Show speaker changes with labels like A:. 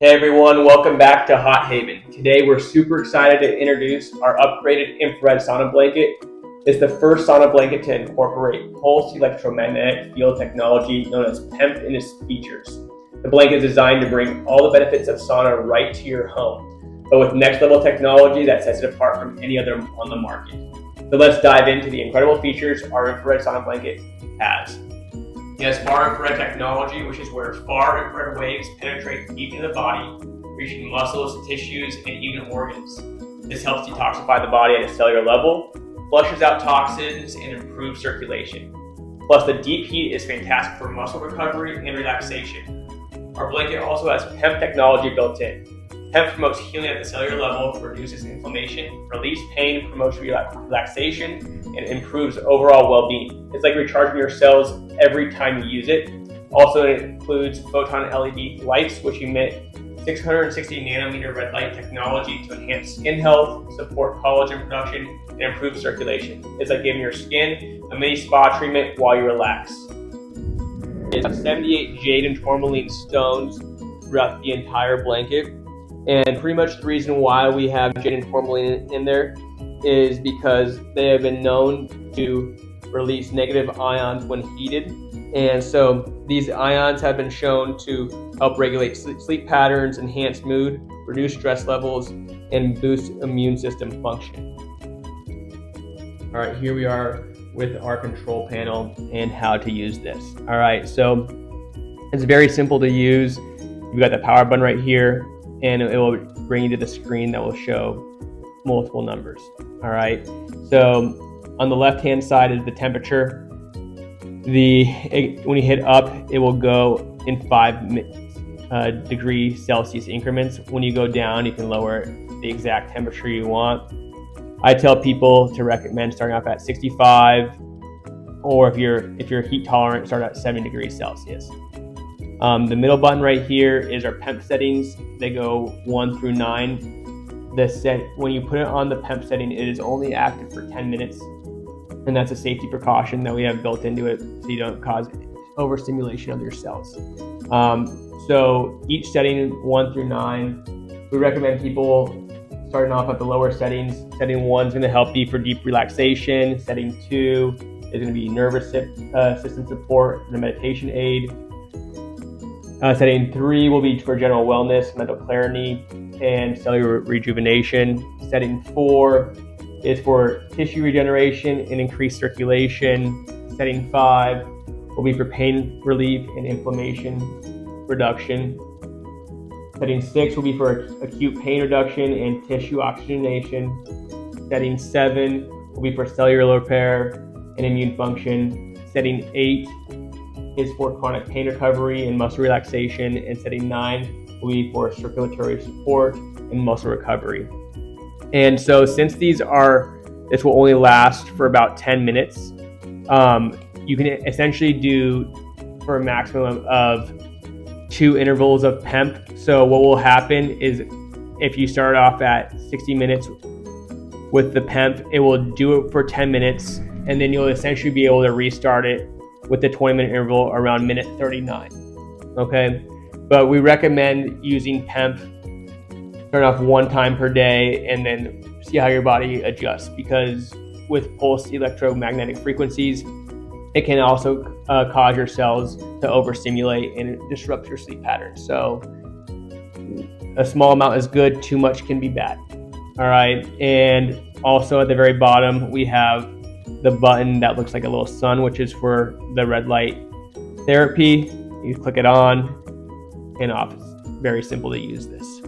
A: Hey everyone, welcome back to Hot Haven. Today we're super excited to introduce our upgraded infrared sauna blanket. It's the first sauna blanket to incorporate pulsed electromagnetic field technology known as PEMF in its features. The blanket is designed to bring all the benefits of sauna right to your home, but with next level technology that sets it apart from any other on the market. So let's dive into the incredible features our infrared sauna blanket has. It has far infrared technology, which is where far infrared waves penetrate deep into the body, reaching muscles, tissues, and even organs. This helps detoxify the body at a cellular level, flushes out toxins, and improves circulation. Plus, the deep heat is fantastic for muscle recovery and relaxation. Our blanket also has PEMF technology built in. PEMF promotes healing at the cellular level, reduces inflammation, relieves pain, promotes relaxation, and improves overall well-being. It's like recharging your cells every time you use it. Also, it includes photon LED lights, which emit 660 nanometer red light technology to enhance skin health, support collagen production, and improve circulation. It's like giving your skin a mini spa treatment while you relax. It has 78 jade and tourmaline stones throughout the entire blanket. And pretty much the reason why we have jade and tourmaline in there is because they have been known to release negative ions when heated. And so these ions have been shown to help regulate sleep patterns, enhance mood, reduce stress levels, and boost immune system function. All right, here we are with our control panel and how to use this. All right, so it's very simple to use. You've got the power button right here, and it will bring you to the screen that will show multiple numbers. All right, so on the left hand side is the temperature. When you hit up, it will go in 5 degree Celsius increments. When you go down, you can lower the exact temperature you want. I tell people to recommend starting off at 65, or if you're heat tolerant, start at 70 degrees Celsius. The middle button right here is our PEMF settings. They go 1 through 9. When you put it on the PEMF setting, it is only active for 10 minutes. And that's a safety precaution that we have built into it so you don't cause overstimulation of your cells. So each setting, 1 through 9, we recommend people starting off at the lower settings. Setting 1 is going to help you for deep relaxation. Setting 2 is going to be nervous system support and a meditation aid. Setting 3 will be for general wellness, mental clarity, and cellular rejuvenation. Setting 4 is for tissue regeneration and increased circulation. Setting 5 will be for pain relief and inflammation reduction. Setting 6 will be for acute pain reduction and tissue oxygenation. Setting 7 will be for cellular repair and immune function. Setting 8 is for chronic pain recovery and muscle relaxation, and setting 9 will be for circulatory support and muscle recovery. And so since this will only last for about 10 minutes, you can essentially do for a maximum of 2 intervals of PEMF. So what will happen is if you start off at 60 minutes with the PEMF, it will do it for 10 minutes, and then you'll essentially be able to restart it with the 20-minute interval around minute 39. Okay, but we recommend using PEMF, turn off 1 time per day, and then see how your body adjusts, because with pulsed electromagnetic frequencies, it can also cause your cells to overstimulate and disrupt your sleep patterns. So a small amount is good, too much can be bad. All right, and also at the very bottom, we have the button that looks like a little sun, which is for the red light therapy. You click it on and off. It's very simple to use this.